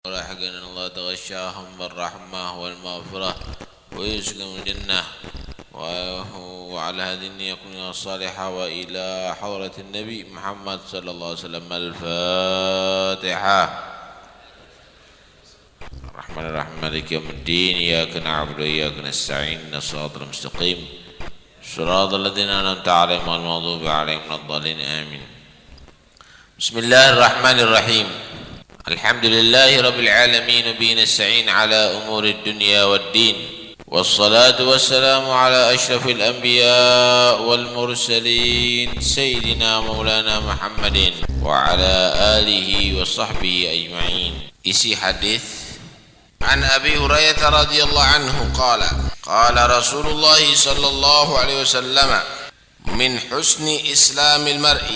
ولحقنا الله تغشاهم بالرحمة والمغفرة ويسكن الجنة وعلى هذه النية يكون الصالحة وإلى حضرة النبي محمد صلى الله عليه وسلم. الفاتحة. الرحمن الرحيم مالك يوم الدين إياك نعبد وإياك نستعين الصراط المستقيم صراط الذين أنعمت عليهم غير المغضوب عليهم ولا الضالين آمين. بسم الله الرحمن الرحيم. الحمد لله رب العالمين وبه نستعين على أمور الدنيا والدين والصلاة والسلام على أشرف الأنبياء والمرسلين سيدنا مولانا محمد وعلى آله وصحبه أجمعين. Isi hadis عن أبي هريرة رضي الله عنه قال قال رسول الله صلى الله عليه وسلم من حسن إسلام المرء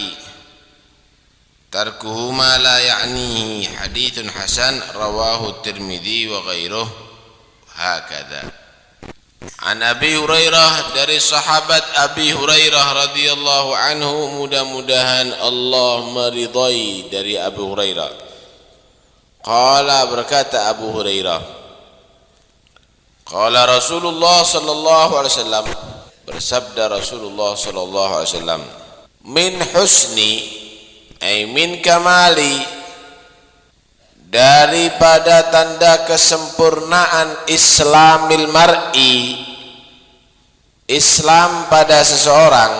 تركه ما لا يعنيه حديث حسن رواه الترمذي وغيره هكذا. An Abi Hurairah, dari sahabat Abi Hurairah radhiyallahu anhu, mudah-mudahan Allah meridai dari Abu Hurairah. Qala, berkata Abu Hurairah, qala Rasulullah sallallahu alaihi wasallam, bersabda Rasulullah sallallahu alaihi wasallam, min husni ay min kamali, daripada tanda kesempurnaan Islamil mar'i, Islam pada seseorang,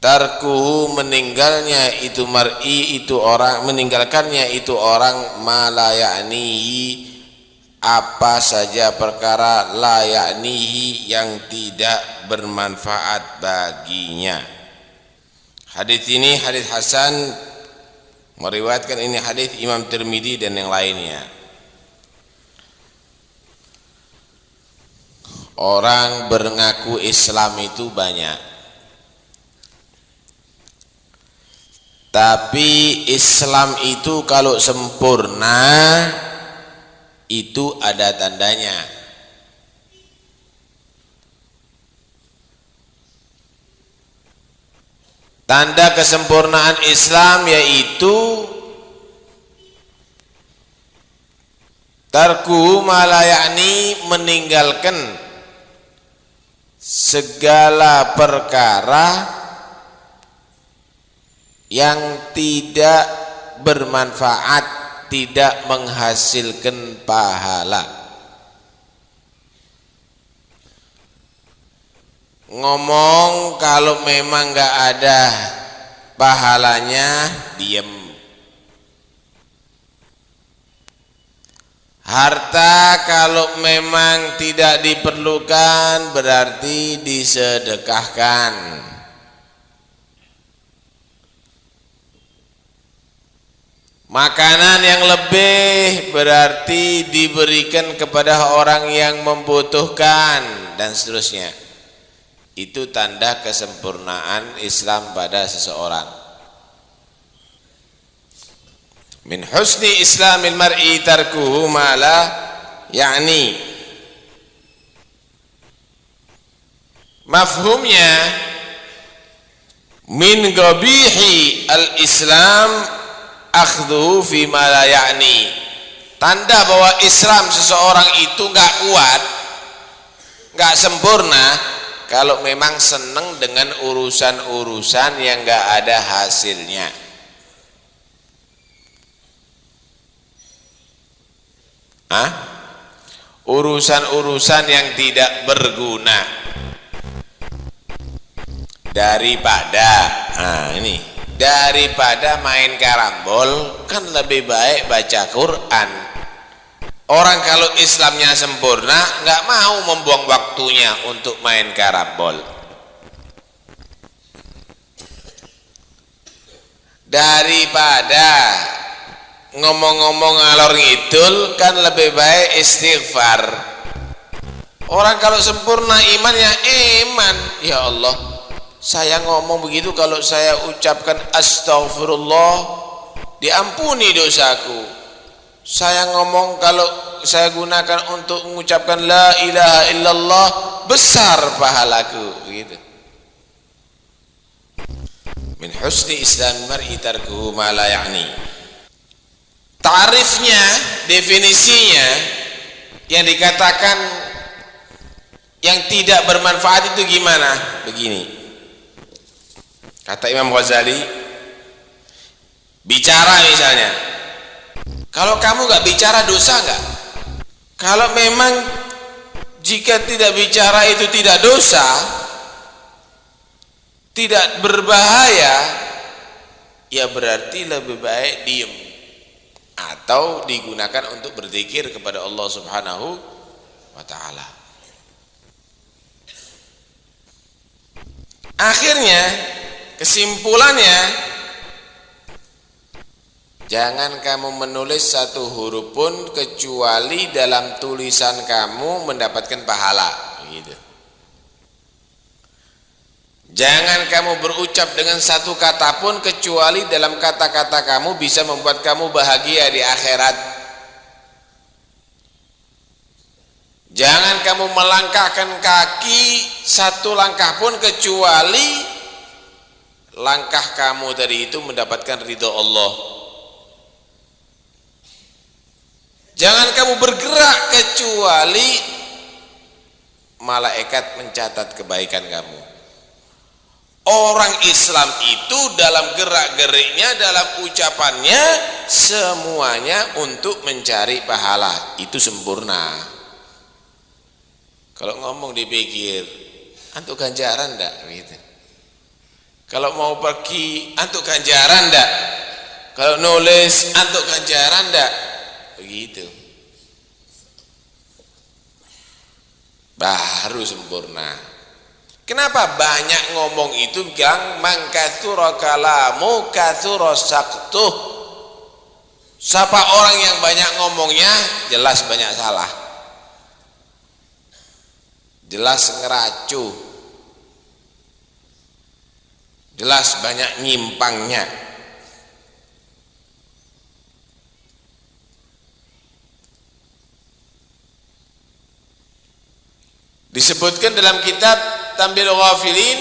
tarkuhu, meninggalnya itu mar'i, itu orang, meninggalkannya itu orang, ma la ya'nihi, apa saja perkara, la ya'nihi, yang tidak bermanfaat baginya. Hadis ini hadis hasan, meriwayatkan ini hadis Imam Tirmidzi dan yang lainnya. Orang mengaku Islam itu banyak, tapi Islam itu kalau sempurna itu ada tandanya. Tanda kesempurnaan Islam yaitu tarku ma la ya'ni, meninggalkan segala perkara yang tidak bermanfaat, tidak menghasilkan pahala. Ngomong kalau memang nggak ada pahalanya, diem. Harta kalau memang tidak diperlukan berarti disedekahkan. Makanan yang lebih berarti diberikan kepada orang yang membutuhkan, dan seterusnya. Itu tanda kesempurnaan Islam pada seseorang. Min husni islamil mar'i tarkuhu ma la ya'ni. Mafhumnya, min qabihi al-islam akhdhuhu fi ma la ya'ni. Tanda bahwa Islam seseorang itu enggak kuat, enggak sempurna, kalau memang senang dengan urusan-urusan yang enggak ada hasilnya. Urusan-urusan yang tidak berguna. Daripada main karambol, kan lebih baik baca Quran. Orang kalau Islamnya sempurna nggak mau membuang waktunya untuk main karambol. Daripada ngomong-ngomong ngalor ngidul, kan lebih baik istighfar. Orang kalau sempurna imannya, iman, ya Allah, saya ngomong begitu, kalau saya ucapkan astaghfirullah diampuni dosaku. Saya ngomong, kalau saya gunakan untuk mengucapkan la ilaha illallah, besar pahalaku, begitu. Min husni islam mar'i tarkuhu ma la ya'ni. Tarifnya, definisinya yang dikatakan yang tidak bermanfaat itu gimana? Begini, kata Imam Ghazali, bicara misalnya, kalau kamu gak bicara dosa gak? Kalau memang jika tidak bicara itu tidak dosa, tidak berbahaya, ya berarti lebih baik diem atau digunakan untuk berzikir kepada Allah Subhanahu wa ta'ala. Akhirnya kesimpulannya, jangan kamu menulis satu huruf pun kecuali dalam tulisan kamu mendapatkan pahala, gitu. Jangan kamu berucap dengan satu kata pun kecuali dalam kata-kata kamu bisa membuat kamu bahagia di akhirat. Jangan kamu melangkahkan kaki satu langkah pun kecuali langkah kamu tadi itu mendapatkan ridho Allah. Jangan kamu bergerak kecuali malaikat mencatat kebaikan kamu. Orang Islam itu dalam gerak-geriknya, dalam ucapannya, semuanya untuk mencari pahala. Itu sempurna. Kalau ngomong dipikir, antuk ganjaran enggak? Gitu. Kalau mau pergi, antuk ganjaran enggak? Kalau nulis, antuk ganjaran enggak? Begitu. Baru sempurna. Kenapa banyak ngomong itu bilang mangkatsura kalamu katsura saktuh. Siapa orang yang banyak ngomongnya jelas banyak salah, jelas ngeracu, jelas banyak nyimpangnya. Disebutkan dalam kitab Tambil Ghafilin,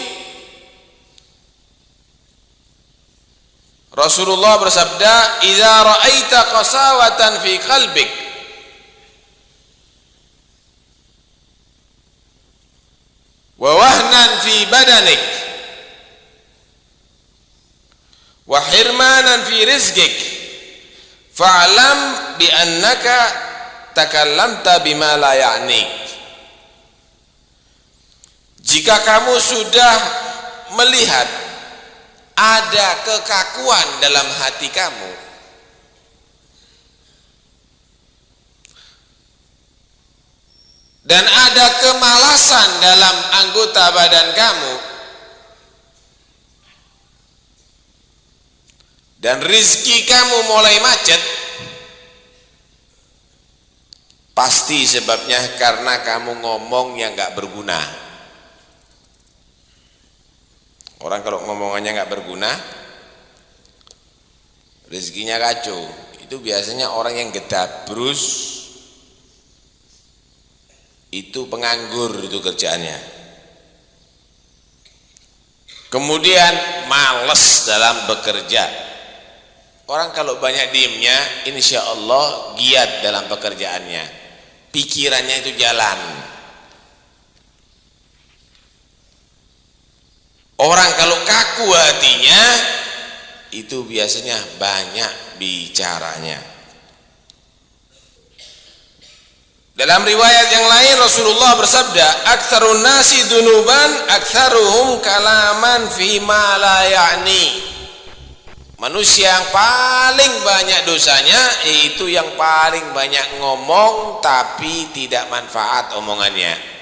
Rasulullah bersabda, "Idza ra'aita qasawatan fi qalbik wa wahnan fi badanik wa hirmanan fi rizqik fa'lam bi annaka takallamta bima la ya'nik." Jika kamu sudah melihat ada kekakuan dalam hati kamu, dan ada kemalasan dalam anggota badan kamu, dan rizki kamu mulai macet, pasti sebabnya karena kamu ngomong yang gak berguna. Orang kalau ngomongannya nggak berguna, rezekinya kacau. Itu biasanya orang yang gedabrus, itu penganggur, itu kerjaannya. Kemudian males dalam bekerja. Orang kalau banyak diemnya, insya Allah giat dalam pekerjaannya. Pikirannya itu jalan. Orang kalau kaku hatinya, itu biasanya banyak bicaranya. Dalam riwayat yang lain Rasulullah bersabda, "Aktsarun nasi dunuban, aktsaruhum kalaman fi ma la ya'ni." Manusia yang paling banyak dosanya itu yang paling banyak ngomong tapi tidak manfaat omongannya.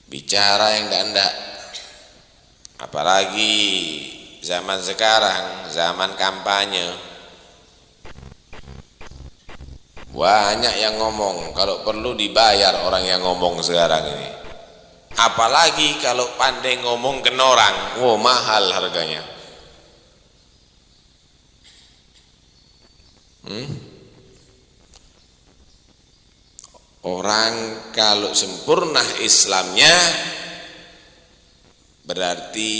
Bicara yang enggak, apalagi zaman sekarang, zaman kampanye, banyak yang ngomong. Kalau perlu dibayar orang yang ngomong sekarang ini, apalagi kalau pandai ngomong ke orang, wow, mahal harganya. Orang kalau sempurna Islamnya berarti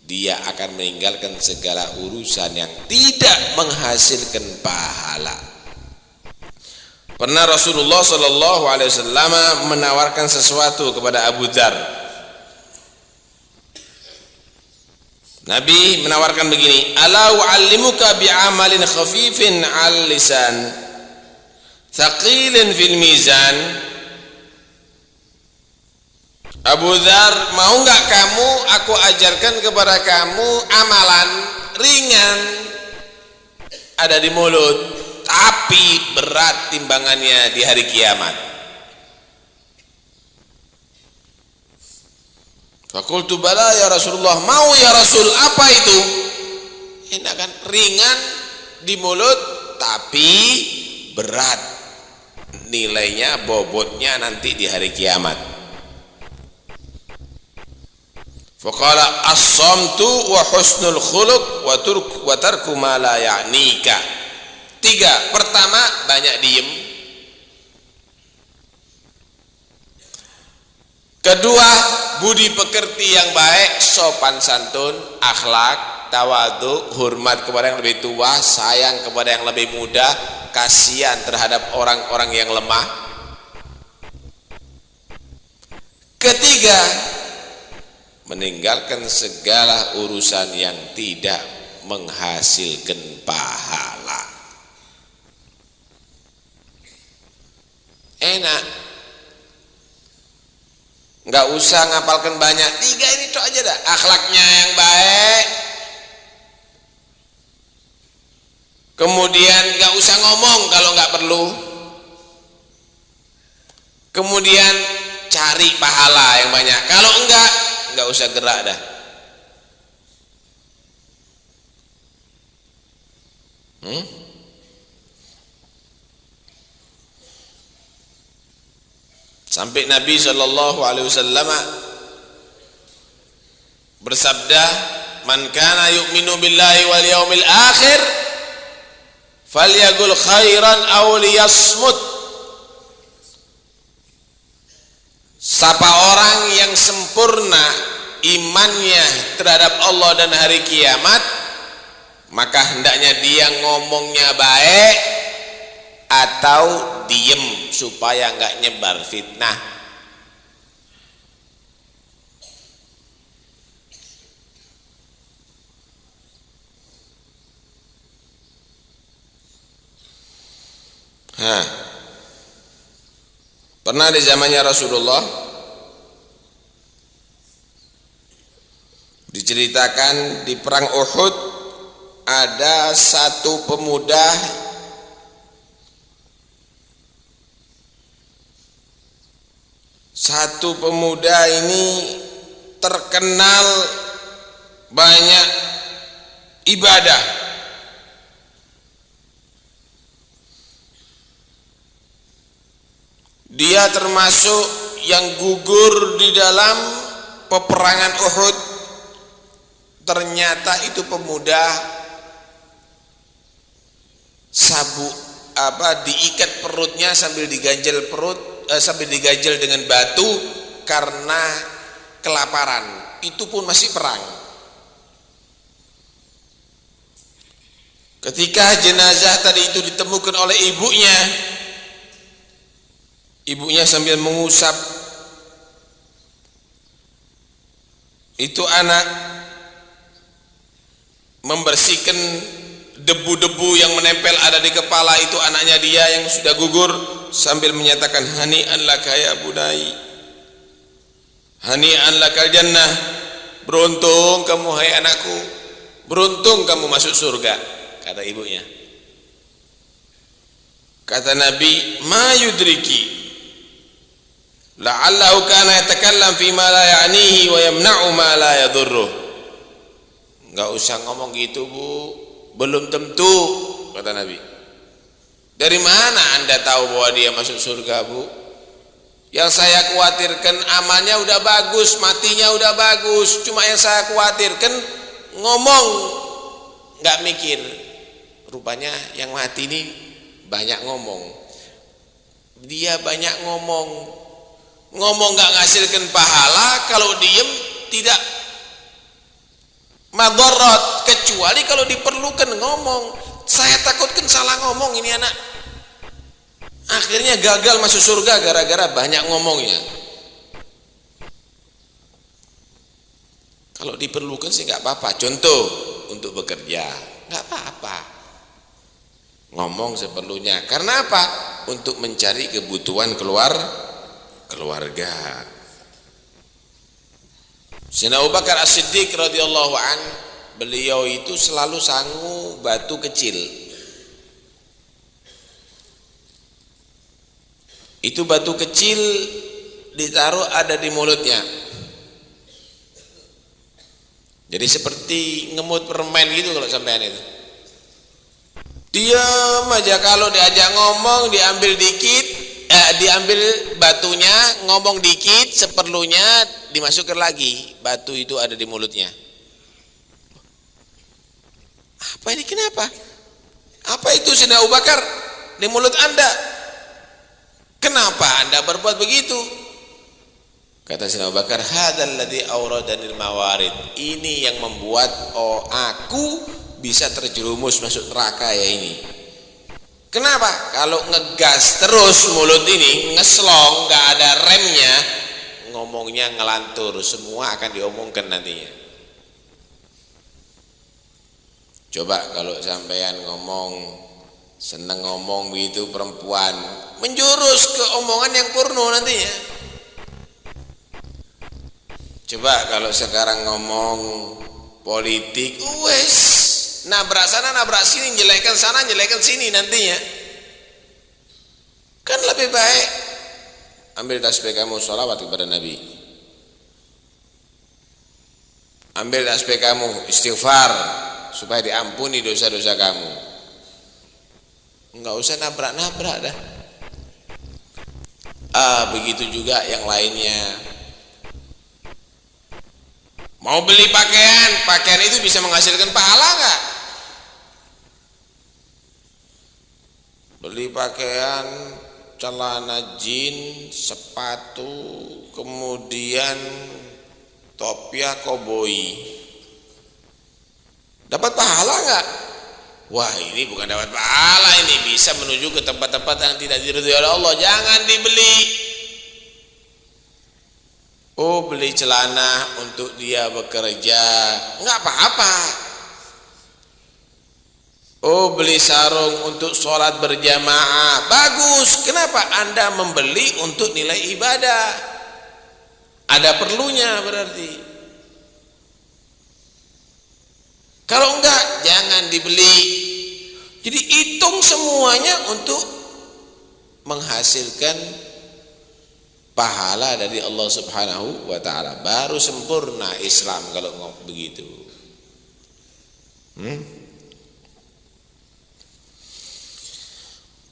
dia akan meninggalkan segala urusan yang tidak menghasilkan pahala. Pernah Rasulullah sallallahu alaihi wasallam menawarkan sesuatu kepada Abu Dzar. Nabi menawarkan begini, "Ala u'allimuka bi'amalin khafifin 'al lisan, thaqilin fil mizan?" Abu Dzar, mau enggak kamu aku ajarkan kepada kamu amalan ringan, ada di mulut, tapi berat timbangannya di hari kiamat. Fakultu bala ya Rasulullah, mau ya Rasul, apa itu? Ini kan ringan di mulut tapi berat nilainya, bobotnya nanti di hari kiamat. Faqala as-samtu wa husnul khuluq wa tarku ma la ya'nika. 3, pertama banyak diem. Kedua, budi pekerti yang baik, sopan santun, akhlak, tawadhu, hormat kepada yang lebih tua, sayang kepada yang lebih muda, kasihan terhadap orang-orang yang lemah. Ketiga, meninggalkan segala urusan yang tidak menghasilkan pahala. Enak, nggak usah ngapalkan banyak, 3 ini tok aja dah. Akhlaknya yang baik, kemudian nggak usah ngomong kalau nggak perlu, kemudian cari pahala yang banyak, kalau nggak usah gerak dah. Sampai Nabi sallallahu alaihi wasallam bersabda, "Man kana yu'minu billahi wal yaumil akhir falyaqul khairan aw liyasmut." Siapa orang yang sempurna imannya terhadap Allah dan hari kiamat, maka hendaknya dia ngomongnya baik atau diem supaya enggak nyebar fitnah. Pernah di zamannya Rasulullah diceritakan di perang Uhud ada satu pemuda ini terkenal banyak ibadah. Dia termasuk yang gugur di dalam peperangan Uhud. Ternyata itu pemuda diikat perutnya sambil diganjel dengan batu karena kelaparan. Itu pun masih perang. Ketika jenazah tadi itu ditemukan oleh ibunya sambil mengusap itu anak, membersihkan debu-debu yang menempel ada di kepala itu anaknya dia yang sudah gugur, sambil menyatakan, "Hani'an laka ya bunai, hani'an lakal jannah." Beruntung kamu hai anakku, beruntung kamu masuk surga, kata ibunya. Kata Nabi, "Ma yudriki la'allahu kana yatakallam fi ma la ya'nihi wa yamna'u ma la yadurruh." Enggak usah ngomong gitu, Bu, belum tentu, kata Nabi. Dari mana Anda tahu bahwa dia masuk surga, Bu? Yang saya khawatirkan amalnya udah bagus, matinya udah bagus, cuma yang saya khawatirkan ngomong enggak mikir. Rupanya yang mati ini banyak ngomong. Dia banyak ngomong enggak ngasilkan pahala, kalau diem tidak madarat, kecuali kalau diperlukan ngomong. Saya takutkan salah ngomong ini anak, akhirnya gagal masuk surga gara-gara banyak ngomongnya. Kalau diperlukan sih nggak apa-apa. Contoh untuk bekerja nggak apa-apa, ngomong seperlunya. Karena apa? Untuk mencari kebutuhan keluarga. Sayyidina Abu Bakar As-Siddiq radhiyallahu an, beliau itu selalu sangu batu kecil. Itu batu kecil ditaruh ada di mulutnya. Jadi seperti ngemut permen gitu kalau sampean itu. Diam aja, kalau diajak ngomong diambil dikit, diambil batunya, ngomong dikit, seperlunya dimasukkan lagi. Batu itu ada di mulutnya. Apa ini, kenapa? Apa itu Sayyidina Abu Bakar di mulut Anda? Kenapa Anda berbuat begitu? Kata Sayyidina Abu Bakar, hadzal ladzi awradanil mawarid. Ini yang membuat aku bisa terjerumus masuk neraka ya ini. Kenapa? Kalau ngegas terus mulut ini, ngeslong, nggak ada remnya, ngomongnya ngelantur, semua akan diomongkan nantinya. Coba kalau sampean ngomong, seneng ngomong begitu perempuan, menjurus ke omongan yang porno nantinya. Coba kalau sekarang ngomong politik, wes nabrak sana nabrak sini, jelekan sana jelekan sini nantinya. Kan lebih baik ambil tasbih kamu sholawat kepada Nabi, ambil tasbih kamu istighfar supaya diampuni dosa-dosa kamu. Enggak usah nabrak-nabrak dah. Begitu juga yang lainnya. Mau beli pakaian itu bisa menghasilkan pahala enggak? Beli pakaian, celana jin, sepatu, kemudian topiah koboi, dapat pahala enggak? Wah, ini bukan dapat pahala, ini bisa menuju ke tempat-tempat yang tidak diridhoi oleh Allah. Jangan dibeli. Oh, beli celana untuk dia bekerja, enggak apa-apa. Oh, beli sarung untuk sholat berjamaah, bagus. Kenapa? Anda membeli untuk nilai ibadah, ada perlunya berarti. Kalau enggak, jangan dibeli. Jadi hitung semuanya untuk menghasilkan pahala dari Allah Subhanahu wa ta'ala. Baru sempurna Islam kalau begitu.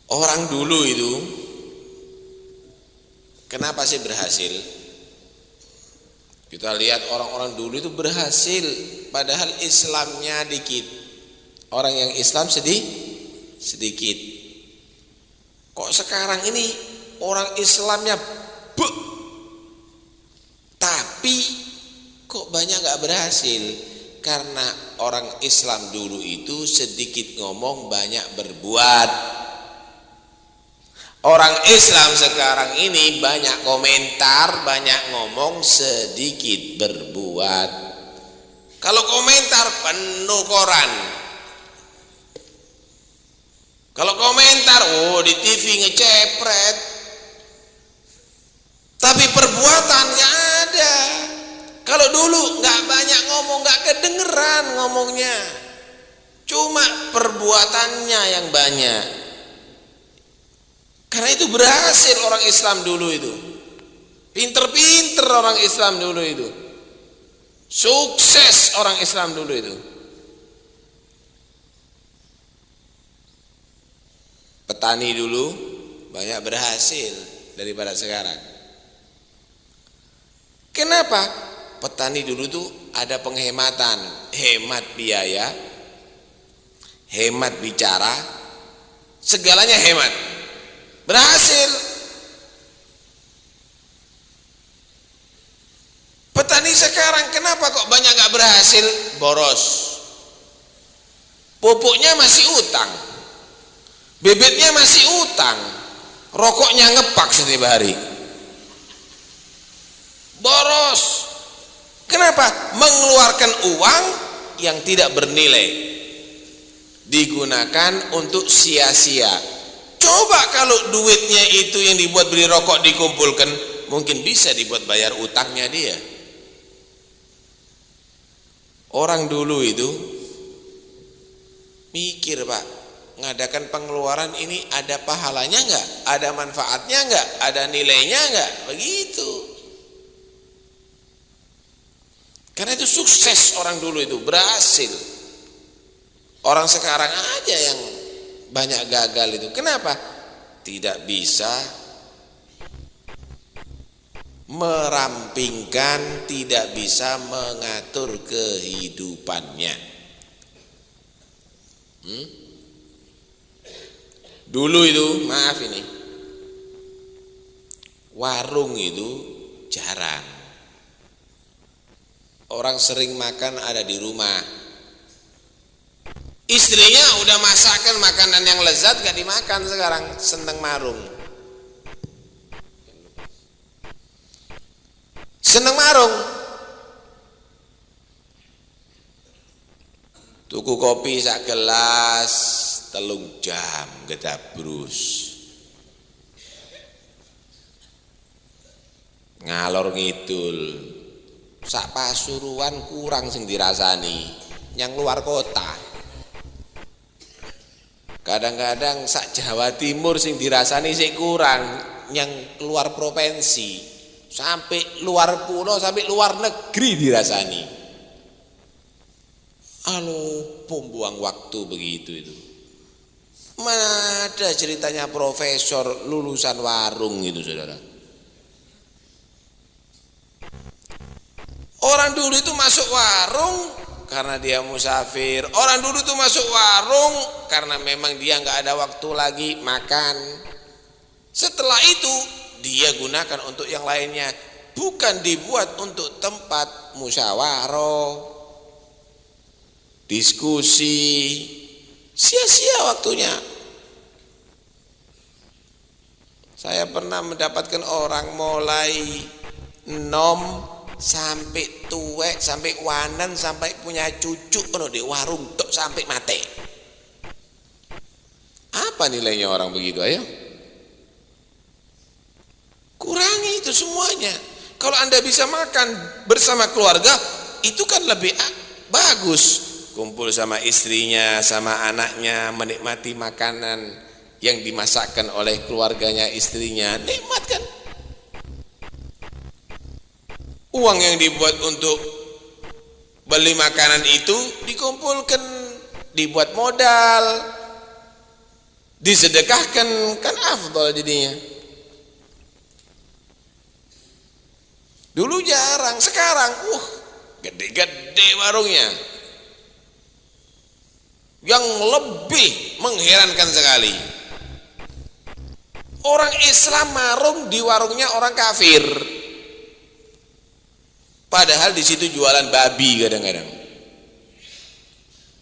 Orang dulu itu kenapa sih berhasil? Kita lihat orang-orang dulu itu berhasil, padahal Islamnya dikit. Orang yang Islam sedikit. Kok sekarang ini orang Islamnya tapi kok banyak gak berhasil? Karena orang Islam dulu itu sedikit ngomong, banyak berbuat. Orang Islam sekarang ini banyak komentar, banyak ngomong, sedikit berbuat. Kalau komentar penuh koran. Kalau komentar, di TV ngecepret. Tapi perbuatan gak ada. Kalau dulu gak banyak ngomong, gak kedengeran ngomongnya, cuma perbuatannya yang banyak. Karena itu berhasil orang Islam dulu itu. Pinter-pinter orang Islam dulu itu. Sukses orang Islam dulu itu. Petani dulu banyak berhasil daripada sekarang. Kenapa? Petani dulu tuh ada penghematan, hemat biaya, hemat bicara, segalanya hemat. Berhasil. Petani sekarang kenapa kok banyak gak berhasil? boros, pupuknya masih utang, bibitnya masih utang, rokoknya ngepak setiap hari, boros. Kenapa? Mengeluarkan uang yang tidak bernilai, digunakan untuk sia-sia. Coba kalau duitnya itu yang dibuat beli rokok dikumpulkan, mungkin bisa dibuat bayar utangnya dia. Orang dulu itu mikir, Pak, ngadakan pengeluaran ini ada pahalanya enggak? Ada manfaatnya enggak? Ada nilainya enggak? Begitu. Karena itu sukses orang dulu itu, berhasil. Orang sekarang aja yang banyak gagal itu. Kenapa? Tidak bisa merampingkan, tidak bisa mengatur kehidupannya. Dulu itu, maaf ini, warung itu jarang. Orang sering makan ada di rumah. Istrinya udah masakan makanan yang lezat gak dimakan sekarang, seneng marung. Seneng marung. Tuku kopi sak gelas 3 jam gedabrus. Ngalor ngidul. Sak Pasuruan kurang sing dirasani, yang luar kota. Kadang-kadang sak Jawa Timur sing dirasani sing kurang, yang keluar provinsi, sampai luar pulau, sampai luar negeri dirasani. Pembuang waktu begitu itu. Mana ada ceritanya profesor lulusan warung itu, saudara. Orang dulu itu masuk warung karena dia musafir. Orang dulu itu masuk warung karena memang dia nggak ada waktu lagi makan. Setelah itu dia gunakan untuk yang lainnya, bukan dibuat untuk tempat musyawarah, diskusi. Sia-sia waktunya. Saya pernah mendapatkan orang mulai nom sampai tuwek, sampai wanan, sampai punya cucu penuh di warung tok sampai mati. Apa nilainya orang begitu? Ayo, kurangi itu semuanya. Kalau Anda bisa makan bersama keluarga, itu kan lebih bagus. Kumpul sama istrinya, sama anaknya, menikmati makanan yang dimasakkan oleh keluarganya, istrinya, nikmat kan? Uang yang dibuat untuk beli makanan itu dikumpulkan, dibuat modal, disedekahkan, kan afdal jadinya. Dulu jarang, sekarang gede-gede warungnya. Yang lebih mengherankan sekali, orang Islam marung di warungnya orang kafir. Padahal di situ jualan babi kadang-kadang.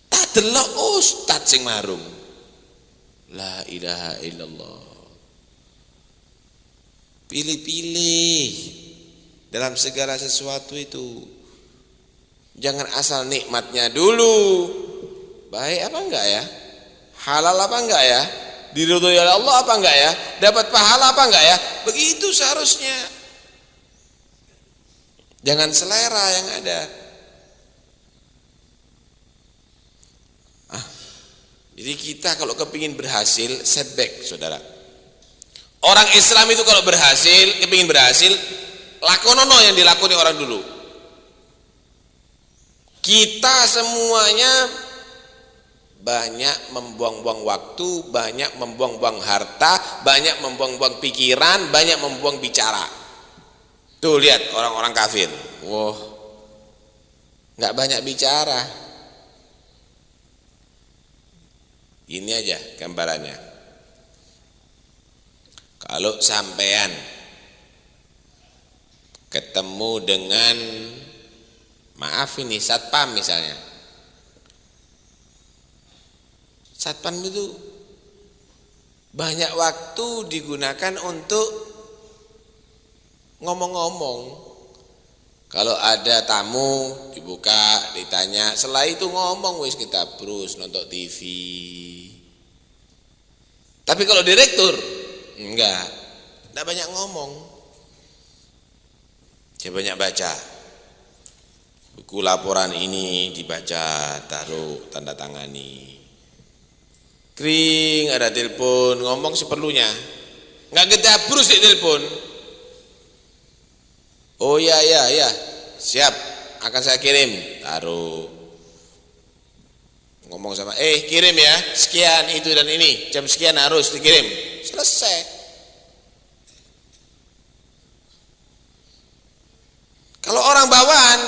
Tak delok ustaz sing marung. La ilaha illallah. Pilih-pilih dalam segala sesuatu itu. Jangan asal nikmatnya dulu. Baik apa enggak ya? Halal apa enggak ya? Diridhoi oleh Allah apa enggak ya? Dapat pahala apa enggak ya? Begitu seharusnya. Jangan selera yang ada. Jadi kita kalau kepingin berhasil, setback, saudara. Orang Islam itu kalau berhasil, kepingin berhasil, lakonono yang dilakoni orang dulu. Kita semuanya banyak membuang-buang waktu, banyak membuang-buang harta, banyak membuang-buang pikiran, banyak membuang bicara. Tuh lihat orang-orang kafir, nggak banyak bicara. Ini aja gambarannya. Kalau sampean ketemu dengan, maaf ini satpam misalnya, Satpam itu banyak waktu digunakan untuk ngomong-ngomong. Kalau ada tamu dibuka, ditanya, setelah itu ngomong wis kita terus nonton TV. Tapi kalau direktur enggak banyak ngomong. Dia banyak baca. Buku laporan ini dibaca, taruh tanda tangani. Kring ada telepon, ngomong seperlunya. Enggak gedabrus di telepon. Oh ya, siap, akan saya kirim, taruh. Ngomong sama, kirim ya, sekian itu dan ini, jam sekian harus dikirim. Selesai. Kalau orang bawaan,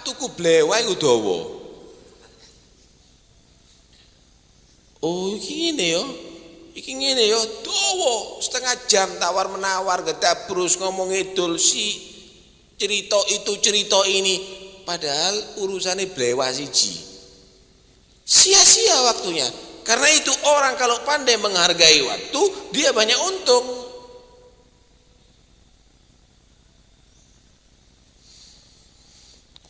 tuku blewai udawa. Oh, iki ngene yo, dawa, setengah jam tawar menawar, gedabrus ngomong idul si cerita itu cerita ini, padahal urusannya blewa siji. Sia-sia waktunya. Karena itu orang kalau pandai menghargai waktu, dia banyak untung.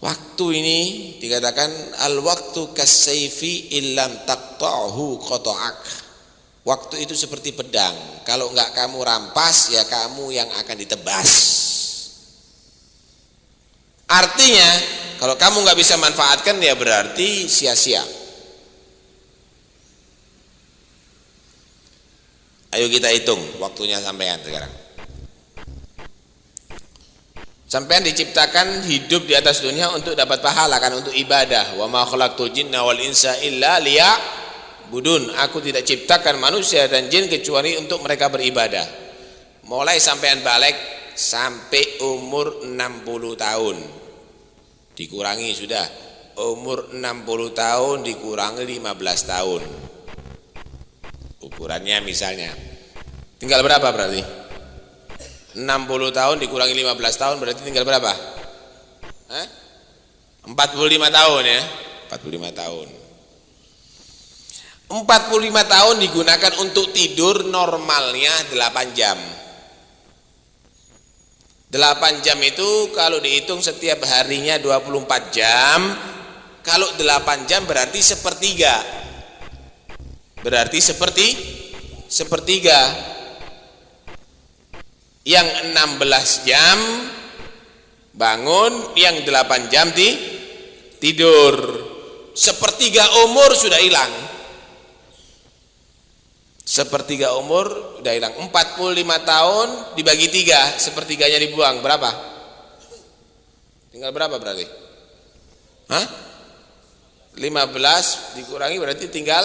Waktu ini dikatakan al-waktu kas-sayfi illam taqta'hu qata'ak. Waktu itu seperti pedang, kalau enggak kamu rampas ya kamu yang akan ditebas. Artinya kalau kamu nggak bisa manfaatkan ya berarti sia-sia. Ayo kita hitung waktunya sampean sekarang. Sampean diciptakan hidup di atas dunia untuk dapat pahala, kan, untuk ibadah. Wa ma khalaqtul jinna wal insa illa liya'budun. Aku tidak ciptakan manusia dan jin kecuali untuk mereka beribadah. Mulai sampean balik sampai umur 60 tahun. Dikurangi sudah, umur 60 tahun dikurangi 15 tahun. Ukurannya misalnya tinggal berapa berarti? 60 tahun dikurangi 15 tahun berarti tinggal berapa? 45 tahun ya. 45 tahun. 45 tahun digunakan untuk tidur normalnya 8 jam. 8 jam itu kalau dihitung setiap harinya 24 jam, kalau 8 jam berarti sepertiga. Berarti sepertiga. Yang 16 jam bangun, yang 8 jam tidur. Sepertiga umur sudah hilang. Sepertiga umur udah hilang. 45 tahun dibagi 3, sepertiganya dibuang, berapa? Tinggal berapa berarti? 15 dikurangi berarti tinggal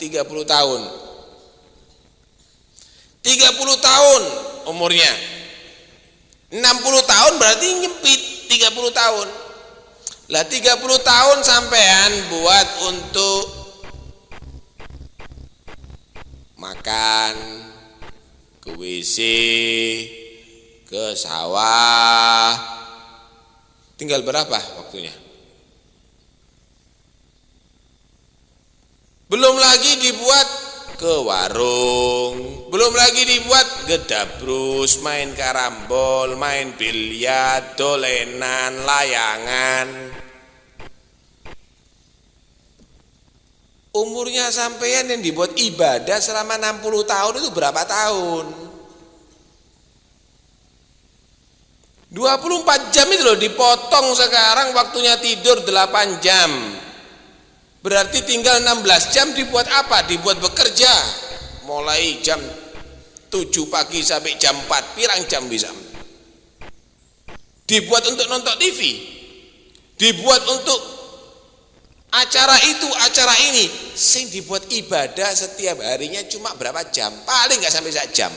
30 tahun. 30 tahun umurnya. 60 tahun berarti nyempit 30 tahun. Lah 30 tahun sampean buat untuk makan, ke WC, ke sawah, tinggal berapa waktunya? Belum lagi dibuat ke warung, belum lagi dibuat gedabrus, main karambol, main biliar, dolenan, layangan. Umurnya sampean yang dibuat ibadah selama 60 tahun itu berapa tahun? 24 jam itu loh dipotong sekarang waktunya tidur 8 jam. Berarti tinggal 16 jam dibuat apa? Dibuat bekerja. Mulai jam 7 pagi sampai jam 4, pirang jam bisa. Dibuat untuk nonton TV. Dibuat untuk acara itu, acara ini. Sing dibuat ibadah setiap harinya cuma berapa jam? Paling nggak sampai 1 jam.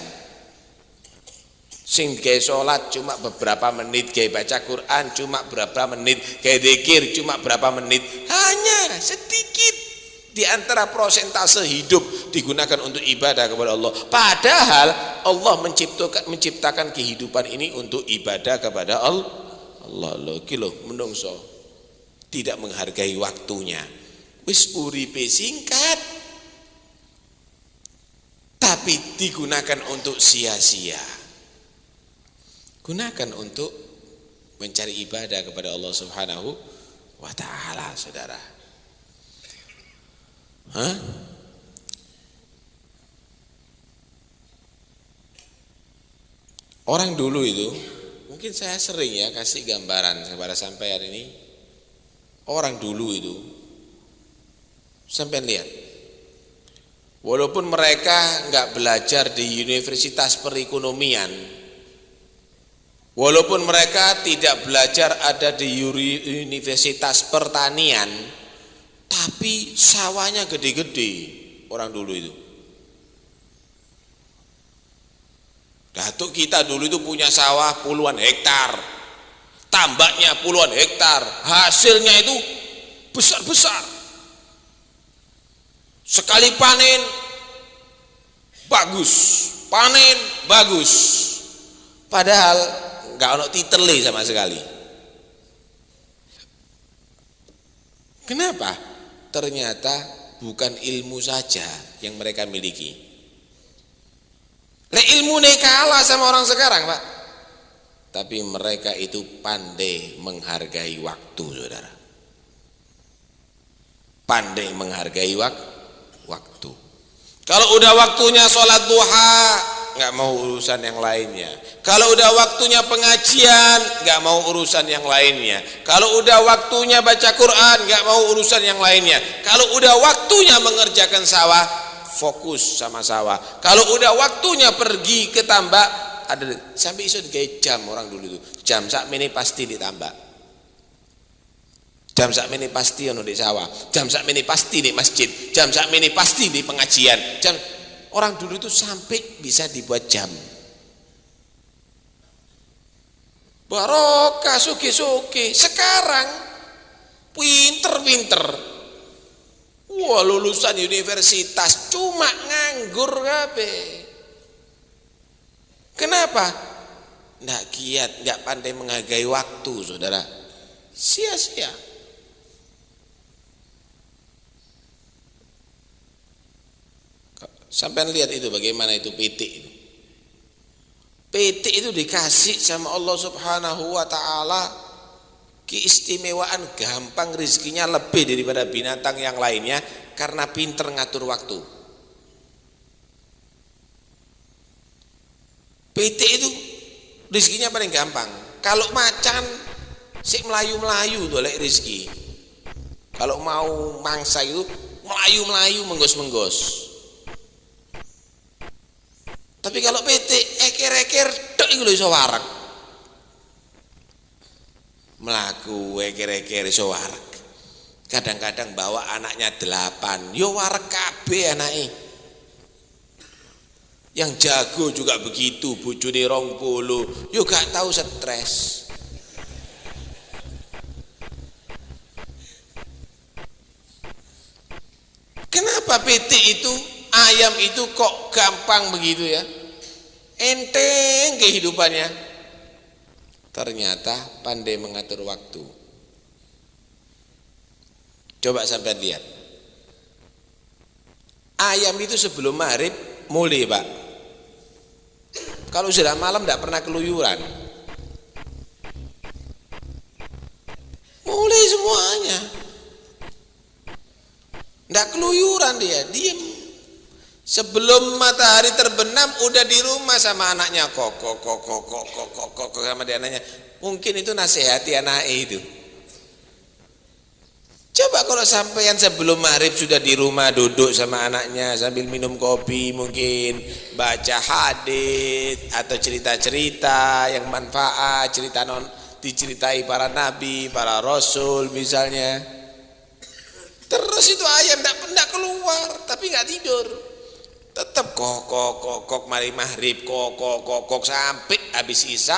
Sing gawe salat cuma beberapa menit, gawe baca Quran cuma berapa menit, gawe zikir cuma berapa menit. Hanya sedikit di antara prosentase hidup digunakan untuk ibadah kepada Allah. Padahal Allah menciptakan kehidupan ini untuk ibadah kepada Allah. Allah lho menungso tidak menghargai waktunya. Wis uripe singkat, tapi digunakan untuk sia-sia. Gunakan untuk mencari ibadah kepada Allah Subhanahu wa ta'ala, saudara. Orang dulu itu, mungkin saya sering ya kasih gambaran kepada sampean ini. Orang dulu itu, sampean lihat, walaupun mereka nggak belajar di universitas perekonomian, walaupun mereka tidak belajar ada di universitas pertanian, tapi sawahnya gede-gede orang dulu itu. Datuk kita dulu itu punya sawah puluhan hektar, tambaknya puluhan hektar, hasilnya itu besar-besar. Sekali panen bagus, panen bagus. Padahal nggak ono titele sama sekali. Kenapa? Ternyata bukan ilmu saja yang mereka miliki. Ilmu kalah sama orang sekarang, Pak. Tapi mereka itu pandai menghargai waktu, saudara. Pandai menghargai waktu. Kalau udah waktunya sholat duha, nggak mau urusan yang lainnya. Kalau udah waktunya pengajian, nggak mau urusan yang lainnya. Kalau udah waktunya baca Quran, nggak mau urusan yang lainnya. Kalau udah waktunya mengerjakan sawah, fokus sama sawah. Kalau udah waktunya pergi ke tambak, ada sampai iso digawe jam orang dulu itu. Jam sakmene pasti ditambak. Jam sakmene pasti ono di sawah. Jam sakmene pasti di masjid. Jam sakmene pasti di pengajian. Jam orang dulu itu sampai bisa dibuat jam. Barokah suki-suki. Sekarang pinter-pinter. Wah, lulusan universitas cuma nganggur kabeh. Kenapa? Nggak giat, nggak pandai menghargai waktu, saudara. Sia-sia. Sampai lihat itu bagaimana itu PT itu. PT itu dikasih sama Allah Subhanahu wa ta'ala keistimewaan, gampang rezekinya lebih daripada binatang yang lainnya karena pinter ngatur waktu. PT itu rezekinya paling gampang. Kalau macan sik melayu-melayu tuh lek rezeki. Kalau mau mangsa itu melayu-melayu menggos-menggos. Tapi kalau PT eker-eker tok iku lho iso warak. Melaku eker-eker iso warak. Kadang-kadang bawa anaknya 8, yo warak kabeh anake. Yang jago juga begitu, bojone 20, yo gak tahu stres. Kenapa PT itu, ayam itu kok gampang begitu ya? Enteng kehidupannya. Ternyata pandai mengatur waktu. Coba sampai lihat. Ayam itu sebelum maghrib mulai, Pak. Kalau sudah malam tidak pernah keluyuran. Mulai semuanya. Tidak keluyuran dia, diem. Sebelum matahari terbenam udah di rumah sama anaknya kok sama dia anaknya. Mungkin itu nasihati anak itu. Coba kalau sampean sebelum maghrib sudah di rumah duduk sama anaknya sambil minum kopi, mungkin baca hadis atau cerita-cerita yang manfaat, cerita diceritai para nabi, para rasul misalnya. Terus itu ayam tidak keluar tapi nggak tidur. Tetap kok mari maghrib kok sampai habis isya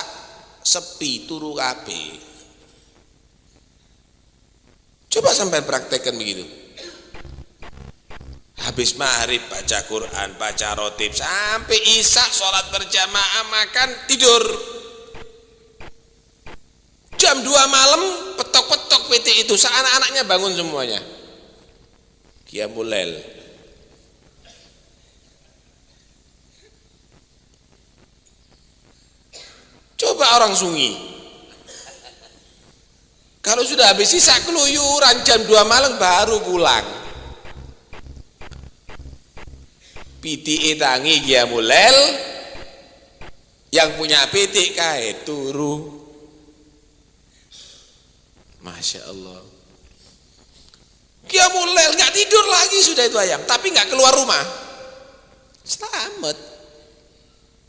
sepi turu kabeh. Coba sampai praktekkan begitu. Habis maghrib baca Quran, baca rotib sampai isya sholat berjamaah, makan, tidur. Jam 2 malam petok-petok PT itu, anak-anaknya bangun semuanya. Qiyamul Lail. orang sungi. Kalau sudah habis sisa keluyuran jam 2 malam baru pulang. Piti tangi dia mulel, yang punya pitik kae turu. Masya Allah. Dia mulel, nggak tidur lagi sudah itu ayam, tapi nggak keluar rumah. Selamat,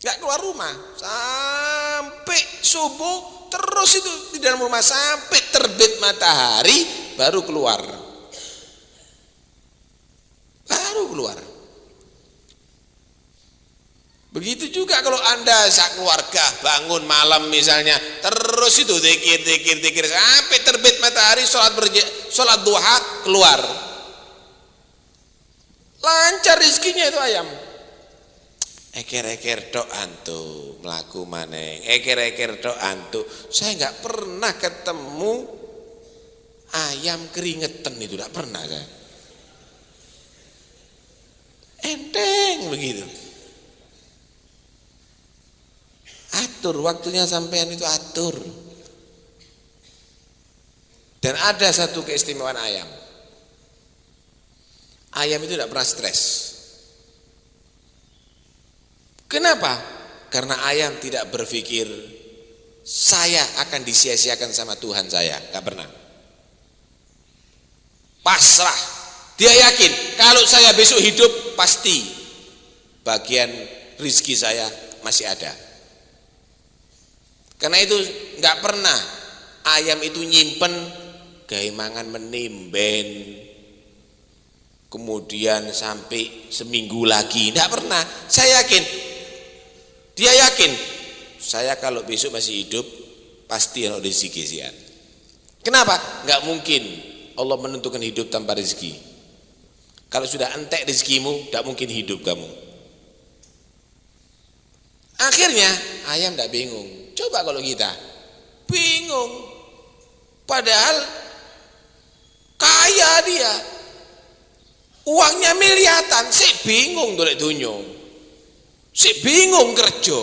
nggak keluar rumah sampai subuh, terus itu di dalam rumah sampai terbit matahari baru keluar. Begitu juga kalau Anda saat keluarga bangun malam misalnya, terus itu zikir sampai terbit matahari, sholat duha, keluar. Lancar rezekinya itu ayam. Eker-eker tok antu melaku maneng, eker-eker tok antu. Saya nggak pernah ketemu ayam keringetan, itu nggak pernah saya. Enteng begitu. Atur waktunya sampean itu atur. Dan ada satu keistimewaan ayam. Ayam itu tidak pernah stres. Kenapa? Karena ayam tidak berpikir saya akan disia-siakan sama Tuhan saya, nggak pernah. Pasrah. Dia yakin kalau saya besok hidup pasti bagian rizki saya masih ada. Karena itu nggak pernah ayam itu nyimpen gawe mangan menimben, kemudian sampai seminggu lagi, nggak pernah. Saya yakin, dia yakin saya kalau besok masih hidup pasti ada rezeki sian. Kenapa? Nggak mungkin Allah menentukan hidup tanpa rezeki. Kalau sudah entek rezekimu, nggak mungkin hidup kamu. Akhirnya ayam nggak bingung. Coba kalau kita bingung, padahal kaya dia, uangnya miliatan, si bingung dolek dunyo, si bingung kerja,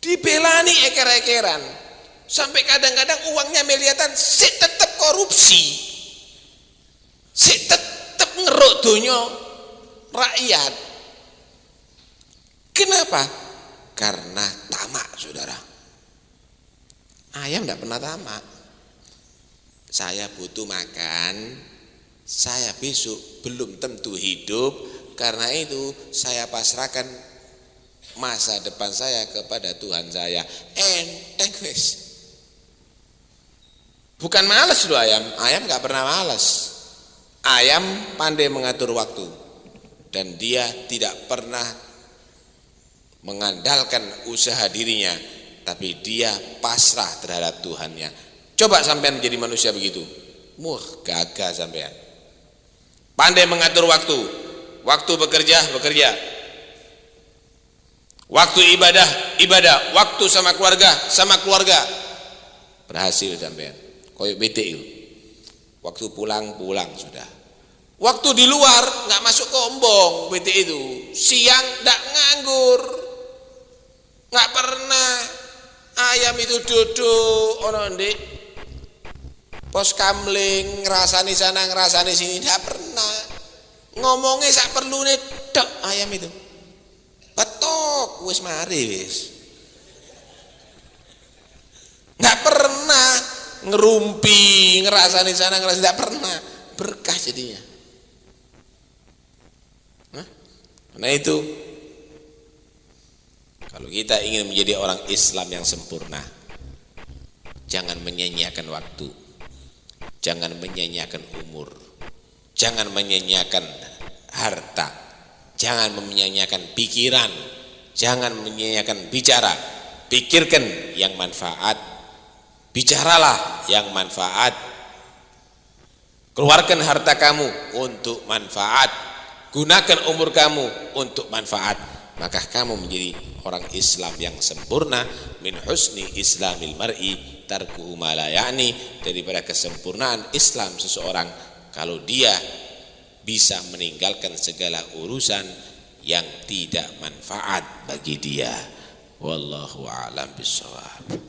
dibelani eker-ekeran, sampai kadang-kadang uangnya miliatan, si tetap korupsi, si tetap ngeruk dunyo rakyat. Kenapa? Karena tamak, saudara. Ayam tidak pernah tamak. Saya butuh makan, saya besok belum tentu hidup, karena itu saya pasrahkan masa depan saya kepada Tuhan saya. Enteng wis. Bukan malas loh ayam nggak pernah malas. Ayam pandai mengatur waktu, dan dia tidak pernah mengandalkan usaha dirinya, tapi dia pasrah terhadap Tuhannya. Coba sampean menjadi manusia begitu, gagah sampean. Pandai mengatur waktu, waktu bekerja, waktu ibadah, waktu sama keluarga, berhasil sampean. Koyok bete itu, waktu pulang sudah. Waktu di luar nggak masuk kombong, bete itu, siang nggak nganggur. Nggak pernah ayam itu duduk ono ndek pos kamling ngrasani sana ngrasani sini, nggak pernah. Ngomongnya sak perlune tok ayam itu. Petok wis mari wis. Nggak pernah ngerumpi ngrasani sana ngrasani, nggak pernah. Berkah jadinya. Nah itu, kalau kita ingin menjadi orang Islam yang sempurna, jangan menyanyiakan waktu, jangan menyanyiakan umur, jangan menyanyiakan harta, jangan menyanyiakan pikiran, jangan menyanyiakan bicara. Pikirkan yang manfaat, bicaralah yang manfaat, keluarkan harta kamu untuk manfaat, gunakan umur kamu untuk manfaat, maka kamu menjadi orang Islam yang sempurna. Min husni islamil mar'i tarkuhu ma la ya'ni, daripada kesempurnaan Islam seseorang kalau dia bisa meninggalkan segala urusan yang tidak manfaat bagi dia. wallahu a'lam bissawab.